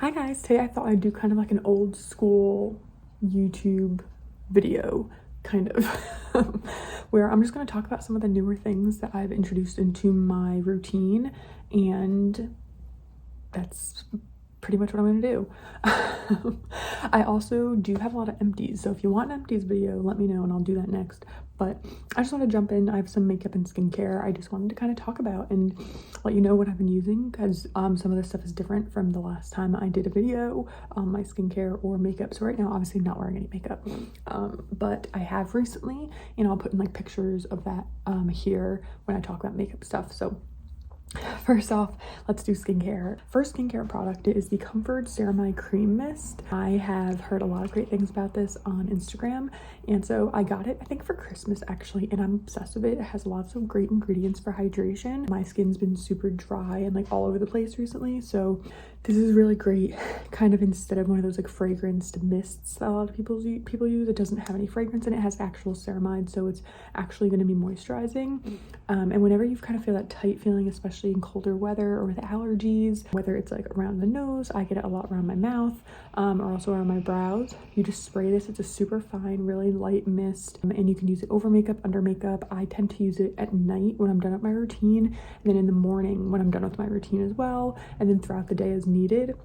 Hi guys, today I thought I'd do kind of like an old school YouTube video, kind of, where I'm just going to talk about some of the newer things that I've introduced into my routine, and that's pretty much what I'm going to do. I also do have a lot of empties, so if you want an empties video, let me know and I'll do that next. But I just want to jump in. I have some makeup and skincare I just wanted to kind of talk about and let you know what I've been using, because some of this stuff is different from the last time I did a video on my skincare or makeup. So right now, obviously I'm not wearing any makeup, but I have recently, and I'll put in like pictures of that here when I talk about makeup stuff. So first off, let's do skincare. First skincare product is the Comfort Ceramide Cream Mist. I have heard a lot of great things about this on Instagram, and so I got it, I think for Christmas actually, and I'm obsessed with it. It has lots of great ingredients for hydration. My skin's been super dry and like all over the place recently, so this is really great. Kind of instead of one of those like fragranced mists that a lot of people use, it doesn't have any fragrance and it has actual ceramide, so it's actually going to be moisturizing. And whenever you kind of feel that tight feeling, especially in colder weather or with allergies, whether it's like around the nose, I get it a lot around my mouth, or also around my brows, you just spray this. It's a super fine, really light mist, and you can use it over makeup, under makeup. I tend to use it at night when I'm done with my routine, and then in the morning when I'm done with my routine as well, and then throughout the day as needed.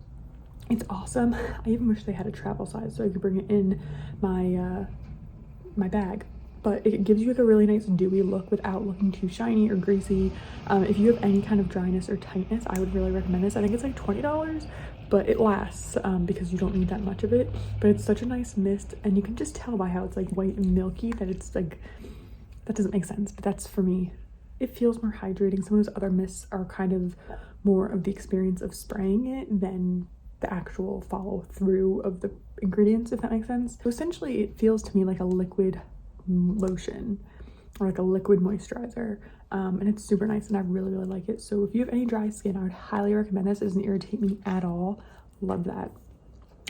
It's awesome. I even wish they had a travel size so I could bring it in my my bag. But it gives you like a really nice dewy look without looking too shiny or greasy. If you have any kind of dryness or tightness, I would really recommend this. I think it's like $20, but it lasts because you don't need that much of it. But it's such a nice mist, and you can just tell by how it's like white and milky that it's like, that doesn't make sense, but that's for me. It feels more hydrating. Some of those other mists are kind of more of the experience of spraying it than the actual follow through of the ingredients, if that makes sense. So essentially it feels to me like a liquid lotion or like a liquid moisturizer, and it's super nice and I really like it. So if you have any dry skin, I would highly recommend this. It doesn't irritate me at all. Love that.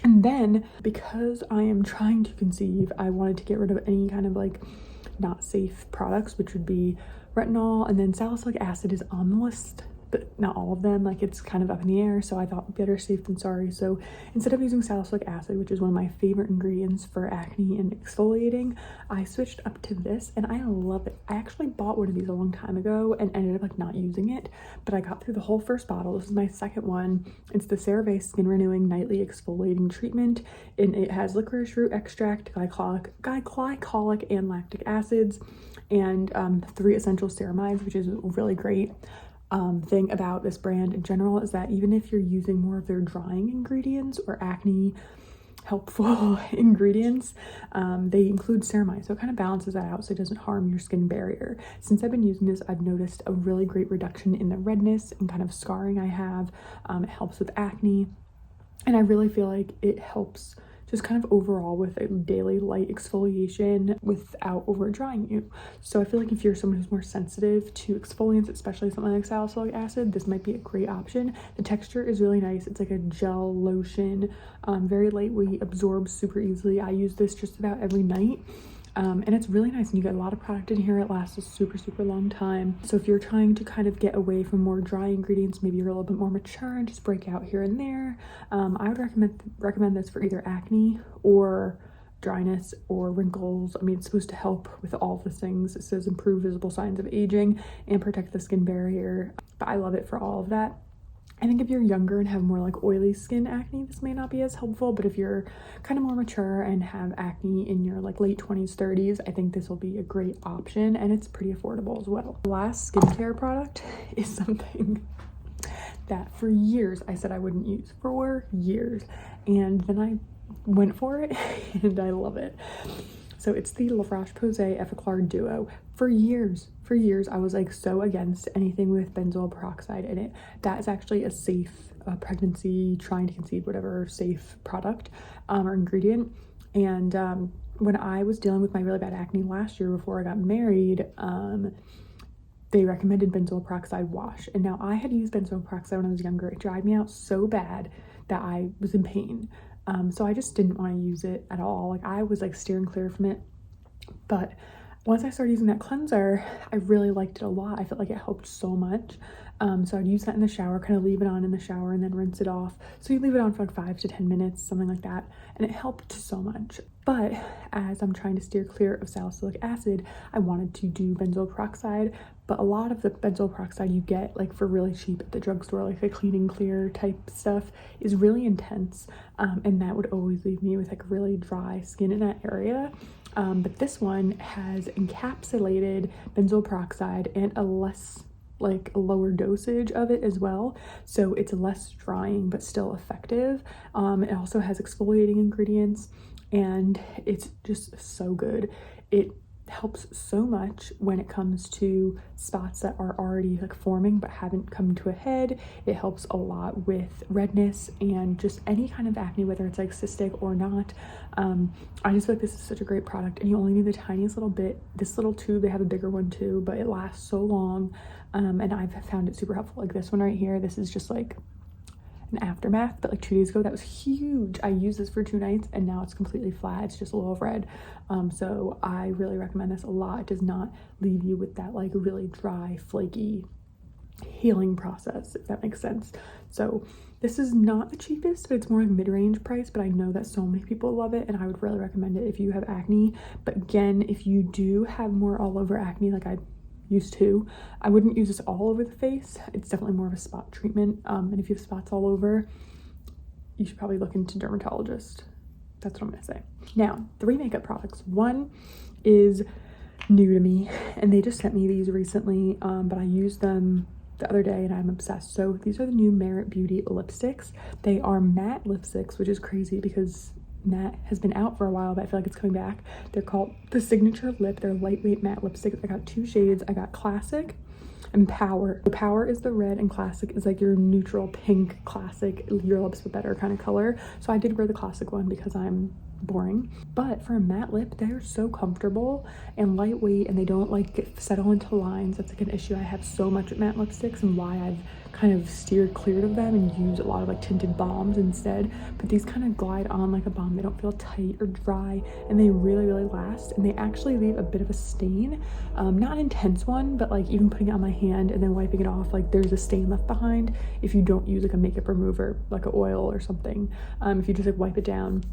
And then because I am trying to conceive, I wanted to get rid of any kind of like not safe products, which would be retinol, and then salicylic acid is on the list, but not all of them. Like, it's kind of up in the air, so I thought better safe than sorry. So instead of using salicylic acid, which is one of my favorite ingredients for acne and exfoliating, I switched up to this and I love it. I actually bought one of these a long time ago and ended up like not using it, but I got through the whole first bottle. This is my second one. It's the CeraVe Skin Renewing Nightly Exfoliating Treatment, and it has licorice root extract, glycolic and lactic acids, and 3 essential ceramides, which is really great. Thing about this brand in general is that even if you're using more of their drying ingredients or acne helpful ingredients, they include ceramide, so it kind of balances that out so it doesn't harm your skin barrier. Since I've been using this, I've noticed a really great reduction in the redness and kind of scarring I have. It helps with acne, and I really feel like it helps just kind of overall with a daily light exfoliation without over drying you. So I feel like if you're someone who's more sensitive to exfoliants, especially something like salicylic acid, this might be a great option. The texture is really nice. It's like a gel lotion, very lightweight, absorbs super easily. I use this just about every night. And it's really nice, and you get a lot of product in here. It lasts a super long time. So if you're trying to kind of get away from more dry ingredients, maybe you're a little bit more mature and just break out here and there, I would recommend this for either acne or dryness or wrinkles. I mean, it's supposed to help with all of the things. It says improve visible signs of aging and protect the skin barrier, but I love it for all of that. I think if you're younger and have more like oily skin acne, this may not be as helpful, but if you're kind of more mature and have acne in your like late 20s, 30s, I think this will be a great option, and it's pretty affordable as well. The last skincare product is something that for years I said I wouldn't use, for years, and then I went for it and I love it. So it's the Roche-Posay Effaclar Duo. For years, I was like so against anything with benzoyl peroxide in it. That is actually a safe pregnancy, trying to conceive, whatever, safe product or ingredient. And when I was dealing with my really bad acne last year before I got married, they recommended benzoyl peroxide wash. And now I had used benzoyl peroxide when I was younger. It dried me out so bad that I was in pain. So I just didn't want to use it at all. Like, I was like steering clear from it. But once I started using that cleanser, I really liked it a lot. I felt like it helped so much. So I'd use that in the shower, kind of leave it on in the shower and then rinse it off. So you leave it on for like 5 to 10 minutes, something like that. And it helped so much. But as I'm trying to steer clear of salicylic acid, I wanted to do benzoyl peroxide. But a lot of the benzoyl peroxide you get like for really cheap at the drugstore, like a Clean and Clear type stuff, is really intense. And that would always leave me with like really dry skin in that area. But this one has encapsulated benzoyl peroxide and a lower dosage of it as well, so it's less drying but still effective. It also has exfoliating ingredients and it's just so good. It helps so much when it comes to spots that are already like forming but haven't come to a head. It helps a lot with redness and just any kind of acne, whether it's like cystic or not. I just feel like this is such a great product, and you only need the tiniest little bit. This little tube, they have a bigger one too, but it lasts so long. And I've found it super helpful. Like this one right here, this is just like an aftermath, but like 2 days ago that was huge. I used this for 2 nights and now it's completely flat. It's just a little red. So I really recommend this a lot. It does not leave you with that like really dry, flaky healing process, if that makes sense. So this is not the cheapest, but it's more like mid-range price, but I know that so many people love it and I would really recommend it if you have acne. But again, if you do have more all over acne like I used to, I wouldn't use this all over the face. It's definitely more of a spot treatment. And if you have spots all over, you should probably look into dermatologist. That's what I'm gonna say. Now, 3 makeup products. One is new to me and they just sent me these recently, but I used them the other day and I'm obsessed. So these are the new Meritbeauty lipsticks. They are matte lipsticks, which is crazy because matte has been out for a while, but I feel like it's coming back. They're called the Signature Lip. They're lightweight matte lipsticks. I got 2 shades. I got Classic and Power. The Power is the red and Classic is like your neutral pink classic, your lips with better kind of color. So I did wear the Classic one because I'm boring. But for a matte lip, they're so comfortable and lightweight and they don't like settle into lines. That's like an issue I have so much with matte lipsticks and why I've kind of steered clear of them and use a lot of like tinted balms instead. But these kind of glide on like a balm. They don't feel tight or dry and they really last, and they actually leave a bit of a stain. Not an intense one, but like even putting it on my hand and then wiping it off, like there's a stain left behind if you don't use like a makeup remover, like an oil or something. If you just like wipe it down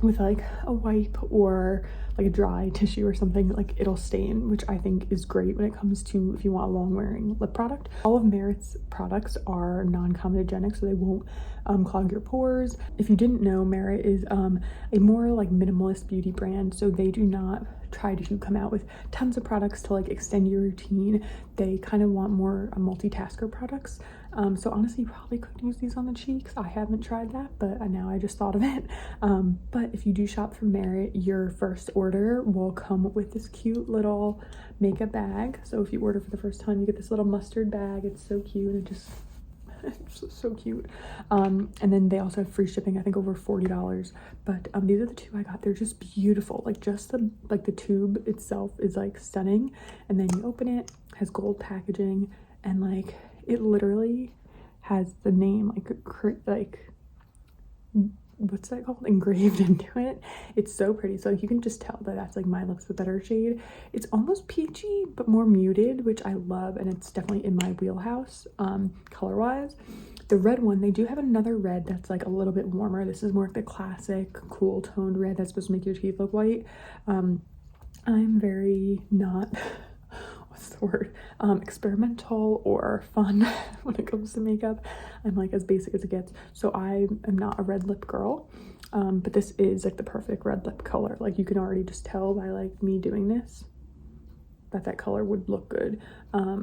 with like a wipe or like a dry tissue or something, like it'll stain, which I think is great when it comes to if you want a long wearing lip product. All of Merit's products are non-comedogenic, so they won't clog your pores. If you didn't know, Merit is a more like minimalist beauty brand, so they do not try to come out with tons of products to like extend your routine. They kind of want more multitasker products. So honestly, you probably could use these on the cheeks. I haven't tried that, but now I just thought of it. But if you do shop from Merit, your first order will come with this cute little makeup bag. So if you order for the first time, you get this little mustard bag. It's so cute and it's so cute. And then they also have free shipping, I think over $40. But these are the 2 I got. They're just beautiful. Like just the tube itself is like stunning, and then you open it, has gold packaging, and like it literally has the name like what's that called, engraved into it. It's so pretty. So you can just tell that that's like my lips with better shade. It's almost peachy but more muted, which I love, and it's definitely in my wheelhouse color wise. The red one, they do have another red that's like a little bit warmer. This is more of the classic cool toned red that's supposed to make your teeth look white. I'm very not what's the word, experimental or fun when it comes to makeup. I'm like as basic as it gets, so I am not a red lip girl. But this is like the perfect red lip color. Like you can already just tell by like me doing this that color would look good.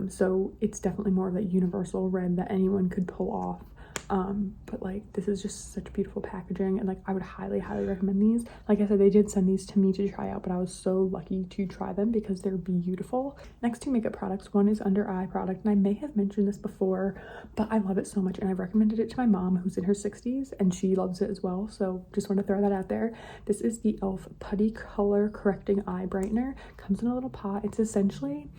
So it's definitely more of that universal red that anyone could pull off. But like this is just such beautiful packaging, and like I would highly recommend these. Like I said, they did send these to me to try out, but I was so lucky to try them because they're beautiful. Next 2 makeup products, one is under eye product, and I may have mentioned this before, but I love it so much and I've recommended it to my mom who's in her 60s and she loves it as well, so just want to throw that out there. This is the e.l.f. Putty Color Correcting Eye Brightener. Comes in a little pot. It's essentially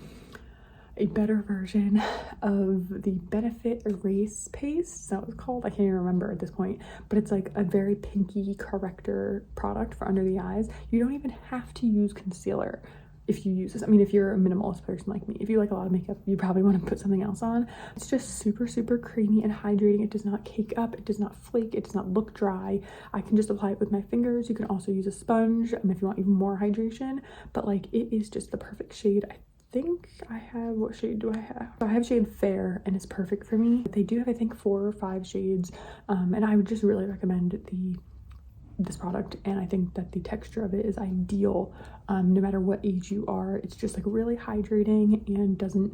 a better version of the Benefit Erase Paste. Is that what it's called? I can't even remember at this point, but it's like a very pinky corrector product for under the eyes. You don't even have to use concealer. if you use this. I mean, if you're a minimalist person like me, if you like a lot of makeup, you probably want to put something else on. It's just super, super creamy and hydrating. It does not cake up. It does not flake. It does not look dry. I can just apply it with my fingers. You can also use a sponge if you want even more hydration, but like it is just the perfect shade. I think I have, what shade do I have? I have shade Fair, and it's perfect for me. They do have, I think, 4 or 5 shades, and I would just really recommend this product, and I think that the texture of it is ideal no matter what age you are. It's just like really hydrating and doesn't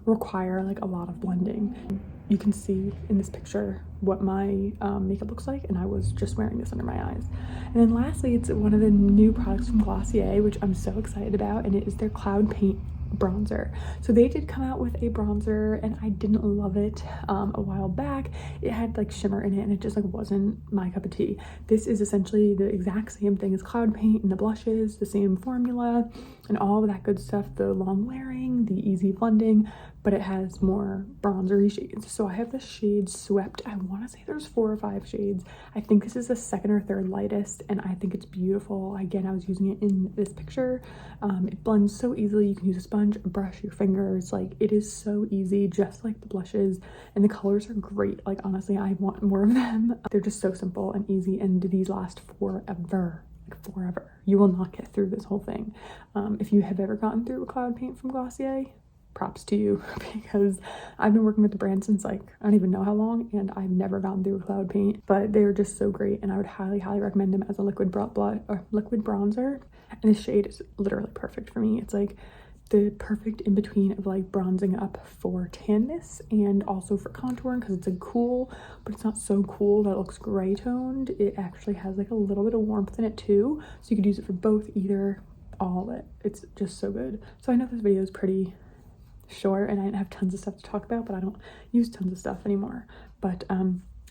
require like a lot of blending. You can see in this picture what my makeup looks like, and I was just wearing this under my eyes. And then lastly, it's one of the new products from Glossier, which I'm so excited about, and it is their Cloud Paint bronzer. So they did come out with a bronzer, and I didn't love it a while back. It had like shimmer in it, and it just like wasn't my cup of tea. This is essentially the exact same thing as Cloud Paint, and the blushes, the same formula and all of that good stuff, the long wearing, the easy blending, but it has more bronzery shades. So I have the shade Swept. I want to say there's 4 or 5 shades. I think this is the 2nd or 3rd lightest, and I think it's beautiful. Again, I was using it in this picture. It blends so easily. You can use a sponge, brush your fingers. Like, it is so easy, just like the blushes, and the colors are great. Like, honestly, I want more of them. They're just so simple and easy, and these last forever. Like forever. You will not get through this whole thing. If you have ever gotten through a Cloud Paint from Glossier, props to you, because I've been working with the brand since like I don't even know how long, and I've never gotten through a Cloud Paint, but they're just so great, and I would highly recommend them as a liquid bronzer. And this shade is literally perfect for me. It's like the perfect in between of like bronzing up for tanness and also for contouring, because it's a cool, but it's not so cool that it looks gray toned. It actually has like a little bit of warmth in it too, so you could use it for both, either, all of it. It's just so good. So I know this video is pretty short and I didn't have tons of stuff to talk about, but I don't use tons of stuff anymore. But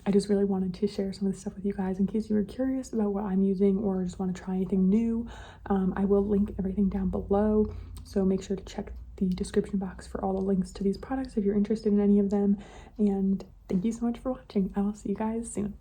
I just really wanted to share some of this stuff with you guys in case you were curious about what I'm using or just want to try anything new. I will link everything down below, so make sure to check the description box for all the links to these products if you're interested in any of them. And thank you so much for watching. I will see you guys soon.